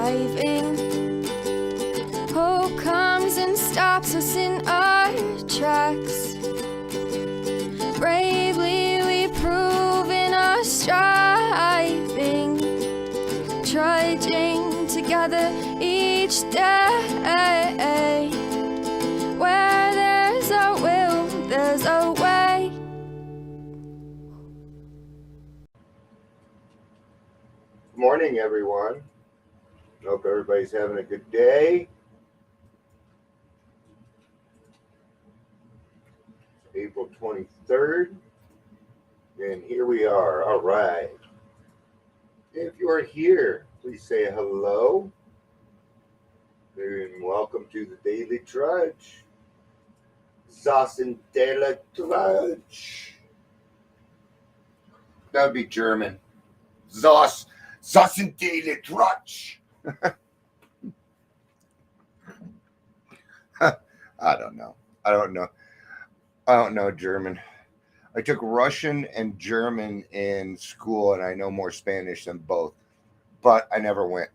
driving. Hope comes and stops us in our tracks. Bravely we prove in our striving, trudging together each day. Where there's a will, there's a way. Good morning, everyone. Hope everybody's having a good day. April 23rd, and here we are. All right. If you are here, please say hello. And welcome to the Daily Trudge. Sassen Daily Trudge. That would be German. Sassen Daily Trudge. I don't know German. I took Russian and German in school, and I know more Spanish than both, but I never went.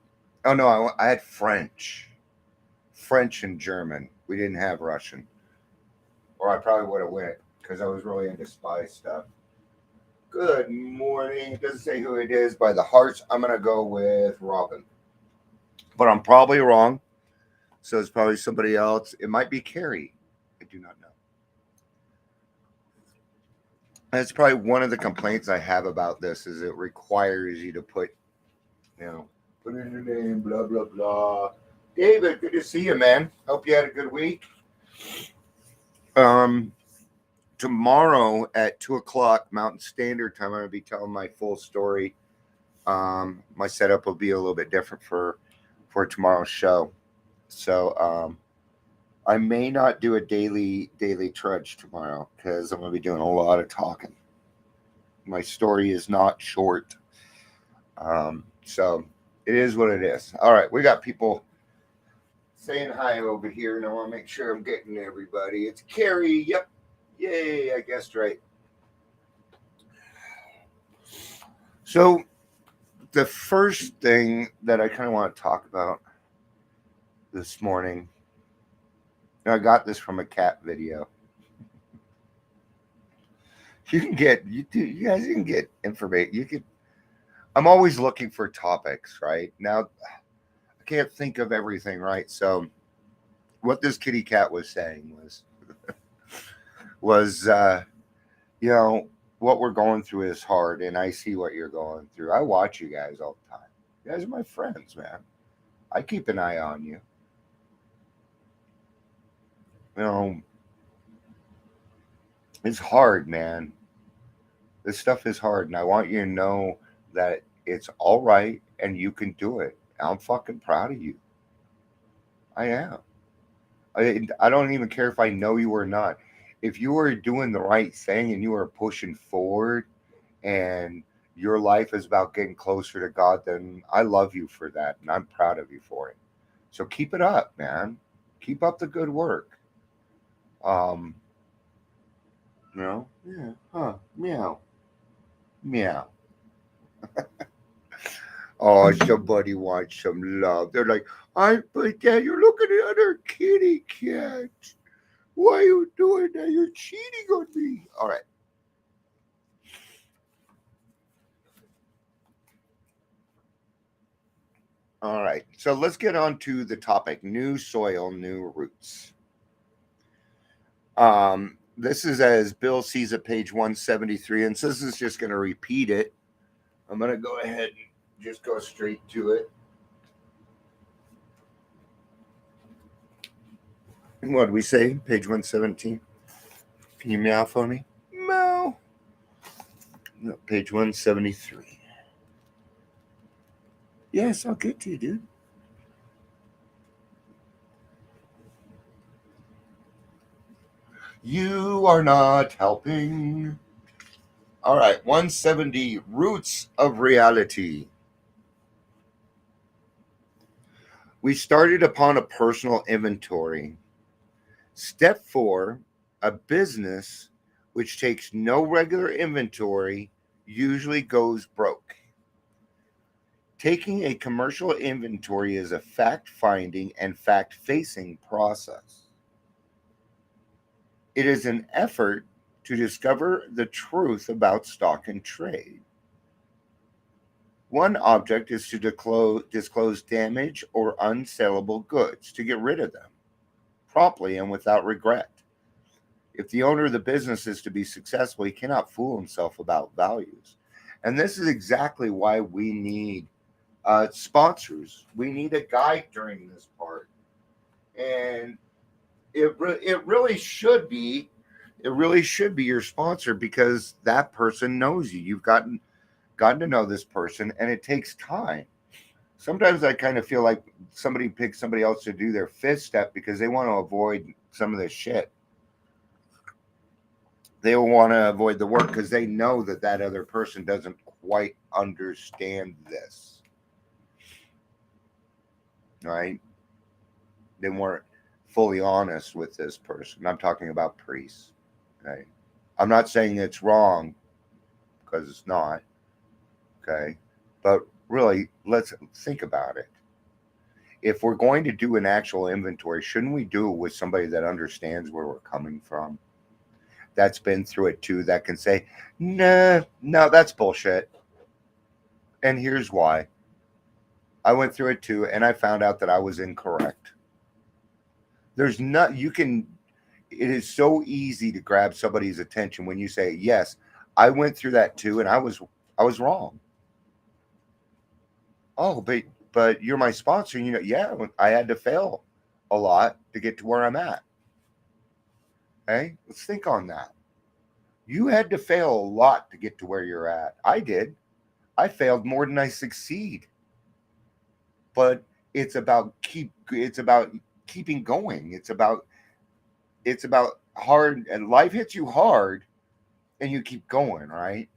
Oh, no, I had French and German. We didn't have Russian, or I probably would have went because I was really into spy stuff. Good morning. It doesn't say who it is by the hearts. I'm going to go with Robin, but I'm probably wrong, so it's probably somebody else. It might be Carrie. I do not know. That's probably one of the complaints I have about this is it requires you to put in your name, blah, blah, blah. David, good to see you, man. Hope you had a good week. Tomorrow at 2:00 Mountain Standard Time, I'm going to be telling my full story. My setup will be a little bit different for tomorrow's show. So I may not do a daily trudge tomorrow because I'm going to be doing a lot of talking. My story is not short. So it is what it is. All right, we got people saying hi over here, and I want to make sure I'm getting everybody. It's Carrie. Yep. Yay, I guessed right. So the first thing that I kind of want to talk about this morning, I got this from a cat video. You guys can get information. I'm always looking for topics, right? Now, I can't think of everything, right? So what this kitty cat was saying was what we're going through is hard, and I see what you're going through. I watch you guys all the time. You guys are my friends, man. I keep an eye on you. It's hard, man. This stuff is hard, and I want you to know that it's all right, and you can do it. I'm fucking proud of you. I am. I don't even care if I know you or not. If you are doing the right thing and you are pushing forward and your life is about getting closer to God, then I love you for that, and I'm proud of you for it. So keep it up, man. Keep up the good work. Meow. Oh, somebody wants some love. They're like, but Dad, you're looking at other kitty cats. Why are you doing that? You're cheating on me. All right. All right. So let's get on to the topic: new soil, new roots. This is as Bill sees at page 173, and so this is just going to repeat it. I'm going to go ahead and just go straight to it. What did we say? Page 117. Can you meow for me? Meow. No, page 173. Yes, I'll get to you, dude. You are not helping. All right, 170, Roots of Reality. We started upon a personal inventory. Step 4, a business which takes no regular inventory usually goes broke. Taking a commercial inventory is a fact-finding and fact-facing process. It is an effort to discover the truth about stock and trade. One object is to disclose damaged or unsellable goods, to get rid of them promptly and without regret. If the owner of the business is to be successful, he cannot fool himself about values. And this is exactly why we need sponsors. We need a guide during this part. And it really should be your sponsor, because that person knows you. You've gotten to know this person, and it takes time. Sometimes I kind of feel like somebody picks somebody else to do their fifth step because they want to avoid some of this shit. They will want to avoid the work because they know that that other person doesn't quite understand this. Right? They weren't fully honest with this person. I'm talking about priests. Right? I'm not saying it's wrong, because it's not. Okay? But really, let's think about it. If we're going to do an actual inventory, shouldn't we do it with somebody that understands where we're coming from? That's been through it too, that can say, no, that's bullshit. And here's why. I went through it too, and I found out that I was incorrect. It is so easy to grab somebody's attention when you say, yes, I went through that too, and I was wrong. Oh, but you're my sponsor. Yeah, I had to fail a lot to get to where I'm at. Okay, let's think on that. You had to fail a lot to get to where you're at. I did. I failed more than I succeed. But it's about keeping going. It's about hard, and life hits you hard and you keep going, right?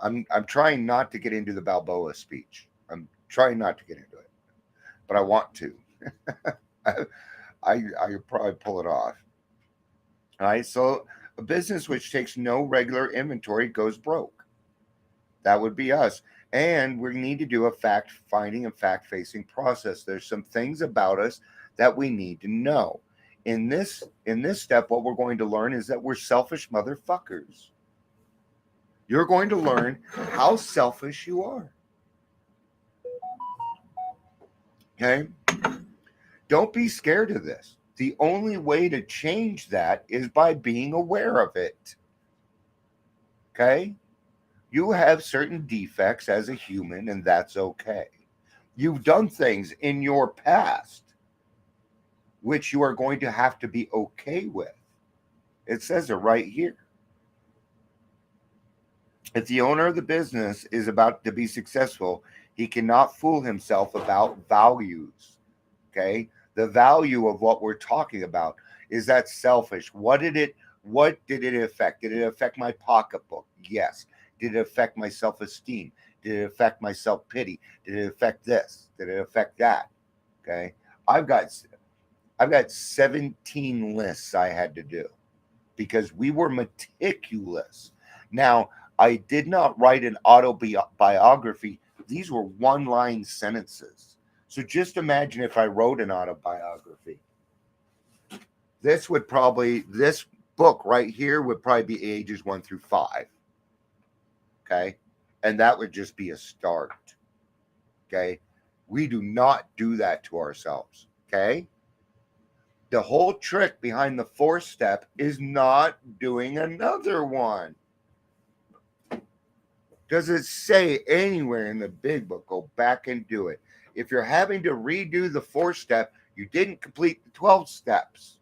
I'm trying not to get into the Balboa speech. I'm trying not to get into it, but I want to. I could probably pull it off. All right, so a business which takes no regular inventory goes broke. That would be us. And we need to do a fact-finding and fact-facing process. There's some things about us that we need to know. In this step, what we're going to learn is that we're selfish motherfuckers. You're going to learn how selfish you are. Okay? Don't be scared of this. The only way to change that is by being aware of it. Okay? You have certain defects as a human, and that's okay. You've done things in your past which you are going to have to be okay with. It says it right here. If the owner of the business is about to be successful, he cannot fool himself about values. Okay? The value of what we're talking about, is that selfish? What did it affect? Did it affect my pocketbook? Yes. Did it affect my self-esteem? Did it affect my self-pity? Did it affect this? Did it affect that? Okay. I've got 17 lists I had to do because we were meticulous. Now, I did not write an autobiography. These were one-line sentences. So just imagine if I wrote an autobiography. This book right here would probably be ages 1 through 5. Okay. And that would just be a start. Okay. We do not do that to ourselves. Okay. The whole trick behind the 4th step is not doing another one. Does it say anywhere in the big book, go back and do it? If you're having to redo the 4th step, you didn't complete the 12 steps.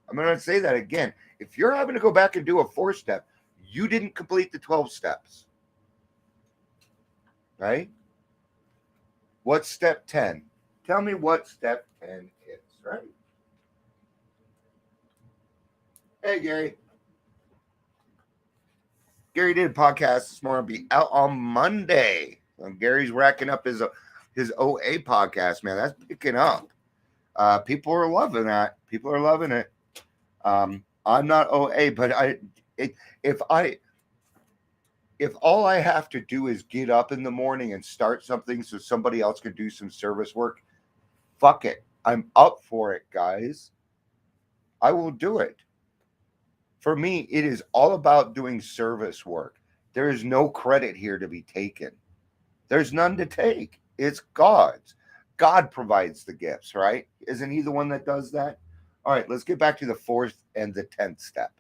I'm going to say that again. If you're having to go back and do a 4th step, you didn't complete the 12 steps. Right? What's step 10? Tell me what step 10 is, right? Hey, Gary. Gary did a podcast this morning. Be out on Monday. Gary's racking up his OA podcast, man. That's picking up. People are loving that. People are loving it. I'm not OA, but If all I have to do is get up in the morning and start something so somebody else can do some service work, fuck it. I'm up for it, guys. I will do it. For me, it is all about doing service work. There is no credit here to be taken. There's none to take. It's God's. God provides the gifts, right? Isn't he the one that does that? All right, let's get back to the fourth and the 10th step.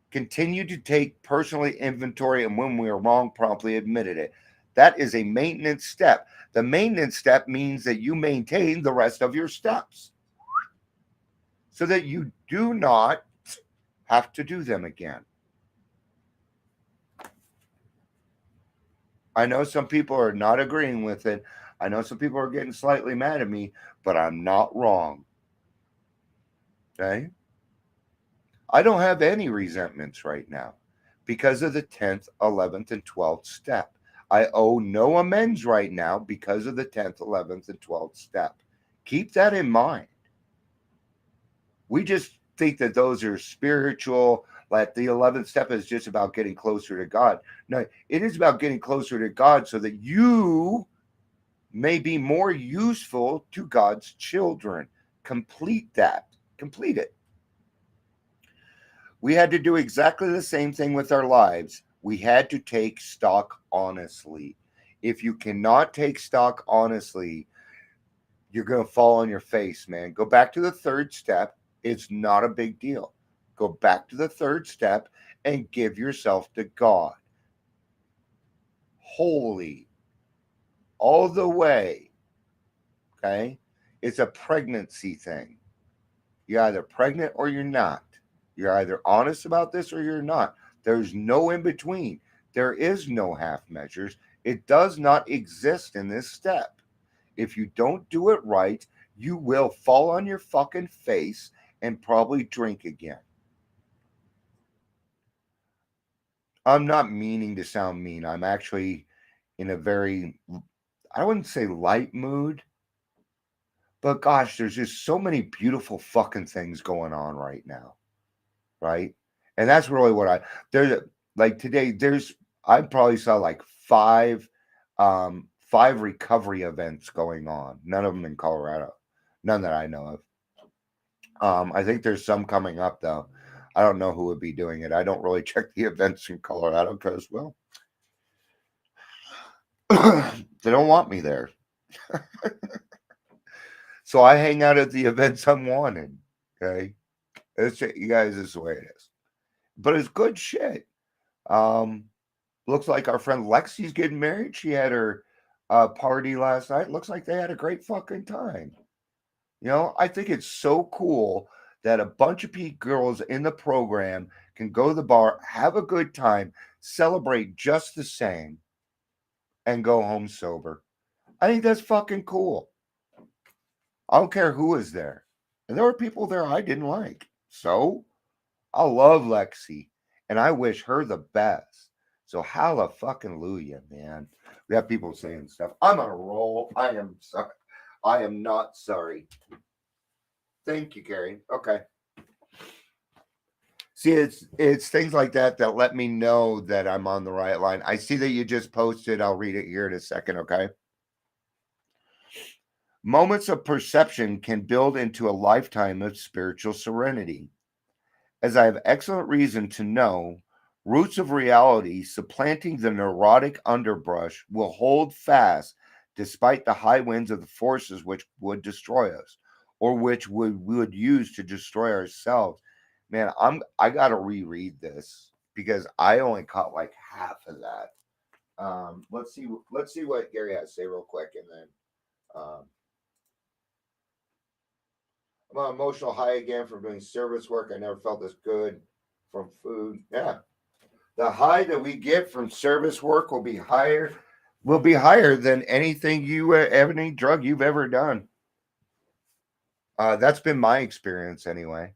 Continue to take personally inventory, and when we are wrong, promptly admitted it. That is a maintenance step. The maintenance step means that you maintain the rest of your steps so that you do not have to do them again. I know some people are not agreeing with it. I know some people are getting slightly mad at me, but I'm not wrong. Okay? I don't have any resentments right now because of the 10th, 11th, and 12th step. I owe no amends right now because of the 10th, 11th, and 12th step. Keep that in mind. We just think that those are spiritual, like the 11th step is just about getting closer to God. No, it is about getting closer to God so that you may be more useful to God's children. Complete that. Complete it. We had to do exactly the same thing with our lives. We had to take stock honestly. If you cannot take stock honestly, you're going to fall on your face, man. Go back to the third step. It's not a big deal. Go back to the third step and give yourself to God. Holy. All the way. Okay? It's a pregnancy thing. You're either pregnant or you're not. You're either honest about this or you're not. There's no in between. There is no half measures. It does not exist in this step. If you don't do it right, you will fall on your fucking face and probably drink again. I'm not meaning to sound mean. I'm actually in a very, I wouldn't say light mood, but gosh, there's just so many beautiful fucking things going on right now. Right? And that's really what there's like today, I probably saw like five recovery events going on. None of them in Colorado. None that I know of. I think there's some coming up though. I don't know who would be doing it. I don't really check the events in Colorado because, well, they don't want me there. So I hang out at the events I'm wanted. Okay. You guys, this is the way it is. But it's good shit. Looks like our friend Lexi's getting married. She had her party last night. Looks like they had a great fucking time. You know, I think it's so cool that a bunch of girls in the program can go to the bar, have a good time, celebrate just the same, and go home sober. I think that's fucking cool. I don't care who is there. And there were people there I didn't like. So I love Lexi and I wish her the best. So hallelujah, fucking Luya, man. We have people saying stuff. I'm on a roll. I am sorry. I am not sorry. Thank you, Gary. Okay. See, it's things like that that let me know that I'm on the right line. I see that you just posted. I'll read it here in a second, okay? Moments of perception can build into a lifetime of spiritual serenity. As I have excellent reason to know, roots of reality supplanting the neurotic underbrush will hold fast despite the high winds of the forces which would destroy us or which we would use to destroy ourselves. Man, I gotta reread this because I only caught like half of that. Let's see what Gary has to say real quick, and then I'm on emotional high again from doing service work. I never felt this good from food. Yeah, the high that we get from service work will be higher than anything any drug you've ever done. That's been my experience anyway.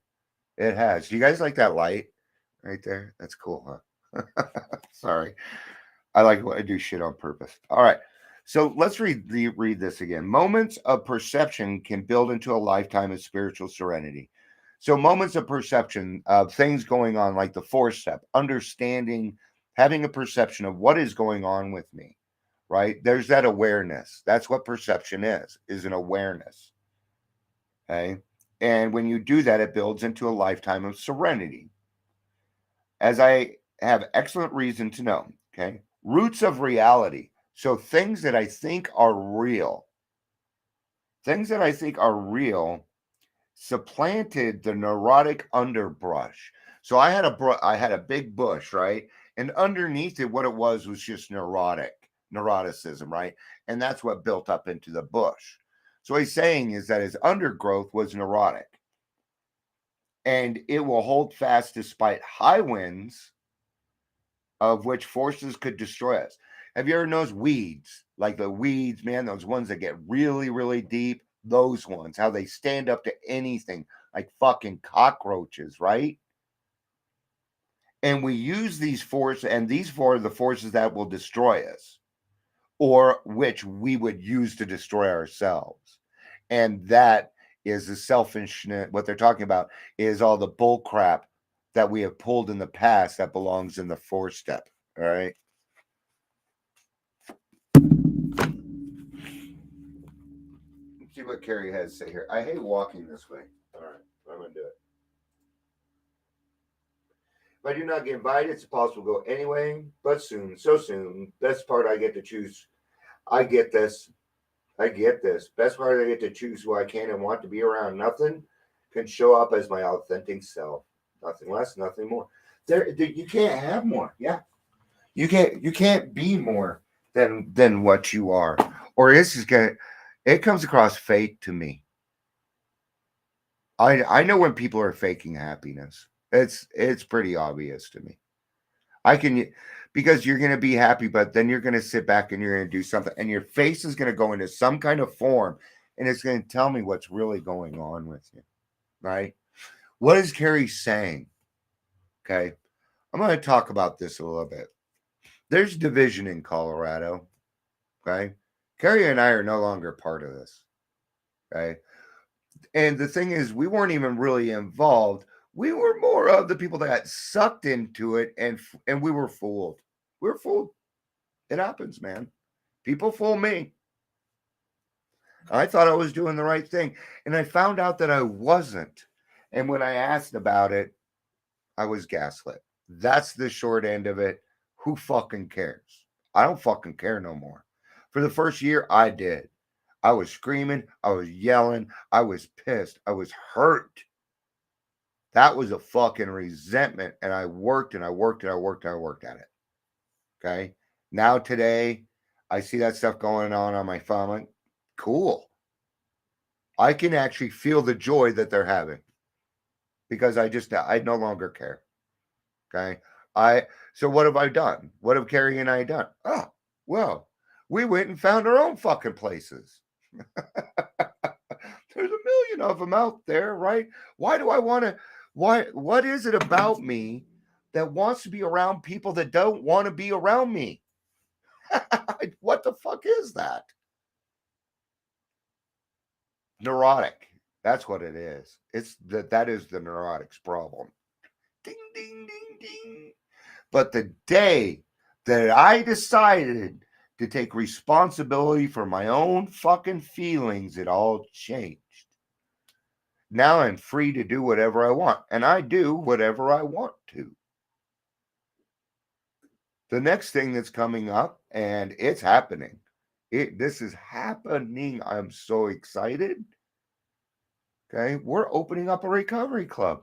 It has. You guys like that light right there? That's cool, huh? Sorry. I like when I do shit on purpose. All right. So let's read this again. Moments of perception can build into a lifetime of spiritual serenity. So moments of perception of things going on, like the fourth step, understanding having a perception of what is going on with me, right? There's that awareness. That's what perception is an awareness. Okay. And when you do that, it builds into a lifetime of serenity. As I have excellent reason to know, okay? Roots of reality. So things that I think are real, things that I think are real supplanted the neurotic underbrush. So I had a big bush, right? And underneath it, what it was just neuroticism, right? And that's what built up into the bush. So what he's saying is that his undergrowth was neurotic, and it will hold fast despite high winds, of which forces could destroy us. Have you ever noticed weeds? Like the weeds, man, those ones that get really, really deep, those ones, how they stand up to anything, like fucking cockroaches, right? And we use these forces, and these four are the forces that will destroy us, or which we would use to destroy ourselves. And that is the selfishness. What they're talking about is all the bull crap that we have pulled in the past that belongs in the 4-step. All right. Let's see what Carrie has to say here. I hate walking this way. All right. I'm going to do it. If I do not get invited, it's possible to go anyway, but soon, so soon. Best part, I get to choose. I get this. I get this. Best part, I get to choose who I can and want to be around. Nothing can show up as my authentic self. Nothing less, nothing more. You can't have more. Yeah, you can't be more than what you are. Or this is gonna. It comes across fake to me. I know when people are faking happiness. It's pretty obvious to me. I can, because you're going to be happy, but then you're going to sit back and you're going to do something, and your face is going to go into some kind of form, and it's going to tell me what's really going on with you, right? What is Carrie saying? Okay, I'm going to talk about this a little bit. There's division in Colorado. Okay, Carrie and I are no longer part of this. Okay, and the thing is, we weren't even really involved. We were more of the people that got sucked into it, and we were fooled. We were fooled. It happens, man. People fool me. I thought I was doing the right thing, and I found out that I wasn't. And when I asked about it, I was gaslit. That's the short end of it. Who fucking cares? I don't fucking care no more. For the first year, I did. I was screaming. I was yelling. I was pissed. I was hurt. That was a fucking resentment. And I worked and I worked and I worked and I worked at it. Okay. Now, today, I see that stuff going on my phone. I'm like, cool. I can actually feel the joy that they're having because I no longer care. Okay. So what have I done? What have Carrie and I done? Oh, well, we went and found our own fucking places. There's a million of them out there, right? Why do I want to? What is it about me that wants to be around people that don't want to be around me? What the fuck is that? Neurotic. That's what it is. That is the neurotics problem. Ding ding ding ding. But the day that I decided to take responsibility for my own fucking feelings, it all changed. Now I'm free to do whatever I want, and I do whatever I want to. The next thing that's coming up, and it's happening. This is happening. I'm so excited. Okay, we're opening up a recovery club.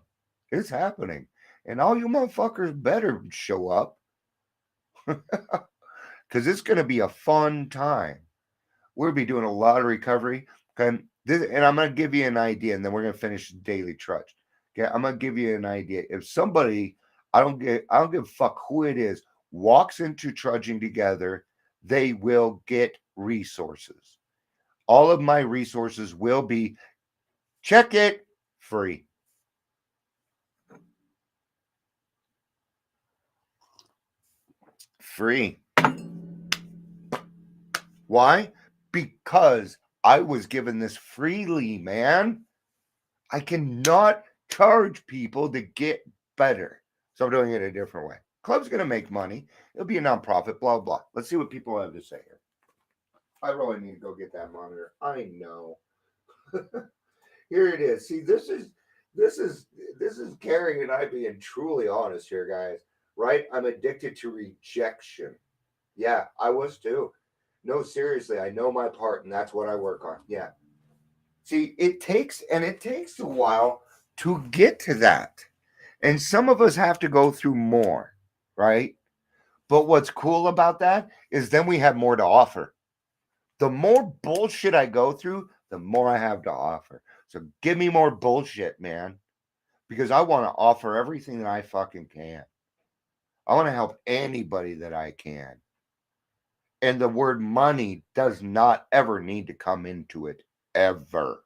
It's happening. And all you motherfuckers better show up because it's going to be a fun time. We'll be doing a lot of recovery. Okay, and I'm going to give you an idea, and then we're going to finish Daily Trudge. Okay, I'm going to give you an idea. If somebody, I don't give a fuck who it is, walks into trudging together, they will get resources. All of my resources will be, check it, free. Free. Why? Because I was given this freely, man. I cannot charge people to get better. So I'm doing it a different way. Club's going to make money. It'll be a nonprofit, blah, blah. Let's see what people have to say here. I really need to go get that monitor. I know. Here it is. See, this is Carrie and I being truly honest here, guys. Right? I'm addicted to rejection. Yeah, I was too. No, seriously, I know my part, and that's what I work on. Yeah. See, it takes a while to get to that. And some of us have to go through more, right? But what's cool about that is then we have more to offer. The more bullshit I go through, the more I have to offer. So give me more bullshit, man, because I want to offer everything that I fucking can. I want to help anybody that I can. And the word money does not ever need to come into it, ever.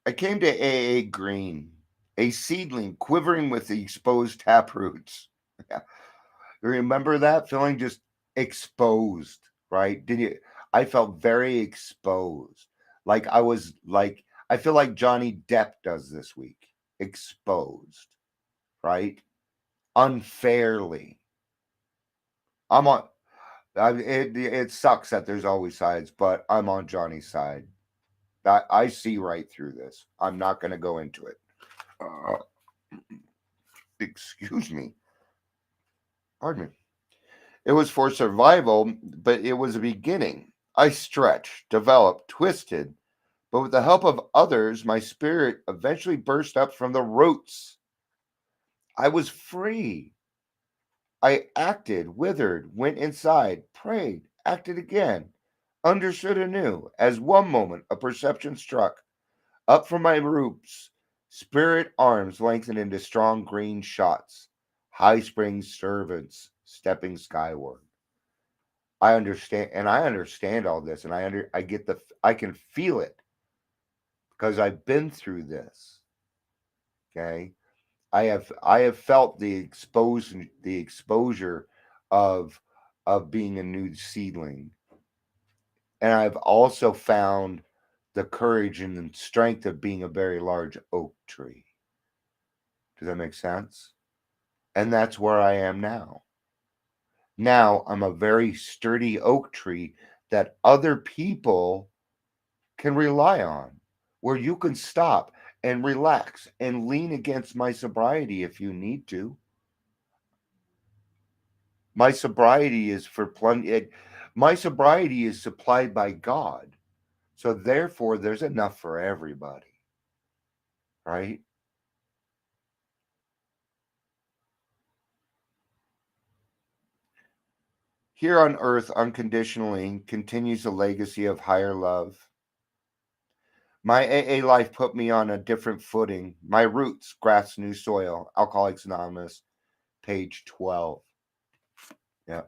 I came to AA green, a seedling quivering with the exposed taproots. Remember that feeling, just exposed, right? Did you? I felt very exposed. Like I feel like Johnny Depp does this week. Exposed, right? Unfairly. I'm on. It sucks that there's always sides, but I'm on Johnny's side. I see right through this. I'm not going to go into it. Excuse me. Pardon me. It was for survival, but it was a beginning. I stretched, developed, twisted, but with the help of others, my spirit eventually burst up from the roots. I was free. I acted, withered, went inside, prayed, acted again, understood anew, as one moment a perception struck. Up from my roots, spirit arms lengthened into strong green shots, high spring servants stepping skyward. I understand all this, and I can feel it because I've been through this. Okay, I have felt the exposure of being a new seedling, and I've also found the courage and the strength of being a very large oak tree. Does that make sense? And that's where I am now. Now I'm a very sturdy oak tree that other people can rely on, where you can stop and relax and lean against my sobriety if you need to. My sobriety is for plenty. My sobriety is supplied by God. So therefore, there's enough for everybody, right? Here on earth, unconditionally, continues the legacy of higher love. My AA life put me on a different footing. My roots grasp new soil. Alcoholics Anonymous, page 12. Yeah.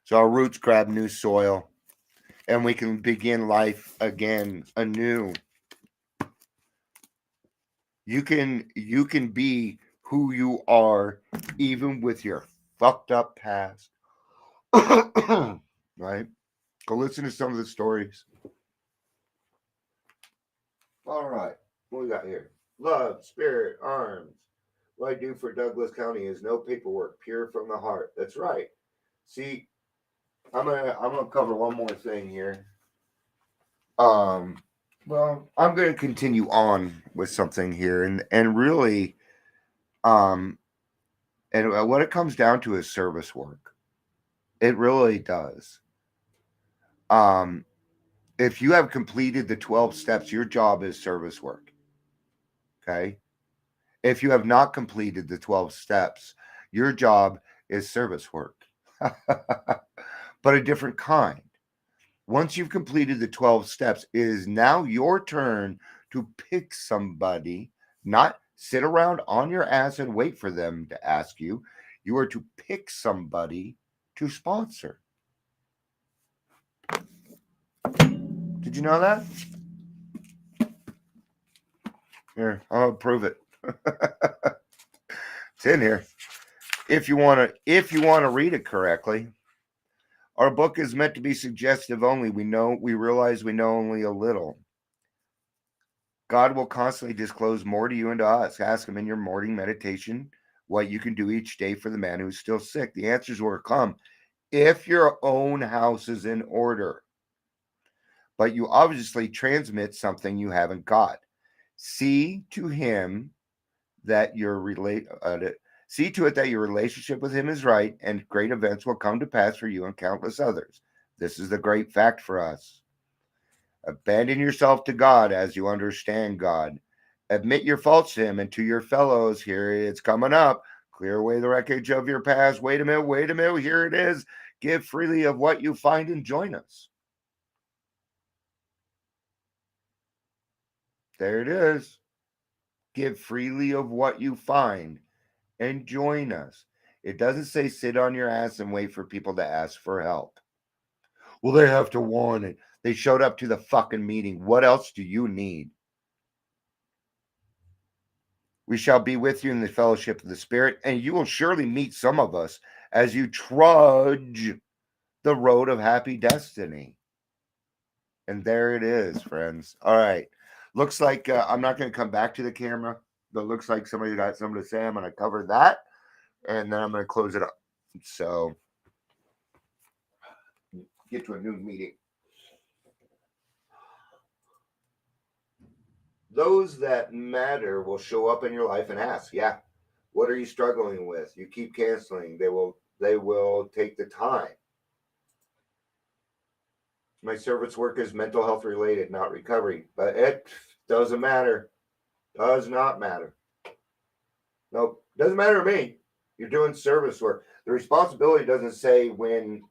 So our roots grab new soil, and we can begin life again anew. You can be who you are, even with your fucked up past. Right? Go listen to some of the stories. All right. What we got here? Love, spirit, arms. What I do for Douglas County is no paperwork, pure from the heart. That's right. See, I'm gonna cover one more thing here. Well, I'm gonna continue on with something here, and really, um, and what it comes down to is service work. It really does. Um, if you have completed the 12 steps, your job is service work. Okay. If you have not completed the 12 steps, your job is service work, but a different kind. Once you've completed the 12 steps, it is now your turn to pick somebody, not sit around on your ass and wait for them to ask you. You are to pick somebody to sponsor. Did you know that? Here, I'll prove it. It's in here. If you want to read it correctly. Our book is meant to be suggestive only. We realize we know only a little. God will constantly disclose more to you and to us. Ask him in your morning meditation what you can do each day for the man who's still sick. The answers will come if your own house is in order. But you obviously transmit something you haven't got. See to him that see to it that your relationship with him is right, and great events will come to pass for you and countless others. This is the great fact for us. Abandon yourself to God as you understand God. Admit your faults to him and to your fellows. Here it's coming up. Clear away the wreckage of your past. Wait a minute. Here it is. Give freely of what you find and join us. There it is. Give freely of what you find and join us. It doesn't say sit on your ass and wait for people to ask for help. Well, they have to want it. They showed up to the fucking meeting. What else do you need? We shall be with you in the fellowship of the Spirit, and you will surely meet some of us as you trudge the road of happy destiny. And there it is, friends. All right. Looks like I'm not going to come back to the camera, but looks like somebody got something to say. I'm going to cover that, and then I'm going to close it up. So, get to a new meeting. Those that matter will show up in your life and ask, yeah, what are you struggling with? You keep canceling. They will take the time. My service work is mental health related, not recovery, but it doesn't matter. Does not matter. Nope, doesn't matter to me. You're doing service work. The responsibility doesn't say when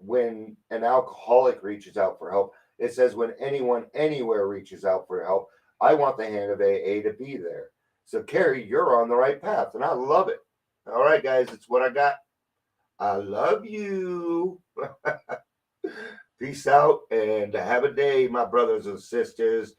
an alcoholic reaches out for help. It says when anyone anywhere reaches out for help. I want the hand of AA to be there. So Carrie, you're on the right path, and I love it. All right, guys, it's what I got. I love you. Peace out and have a day, my brothers and sisters.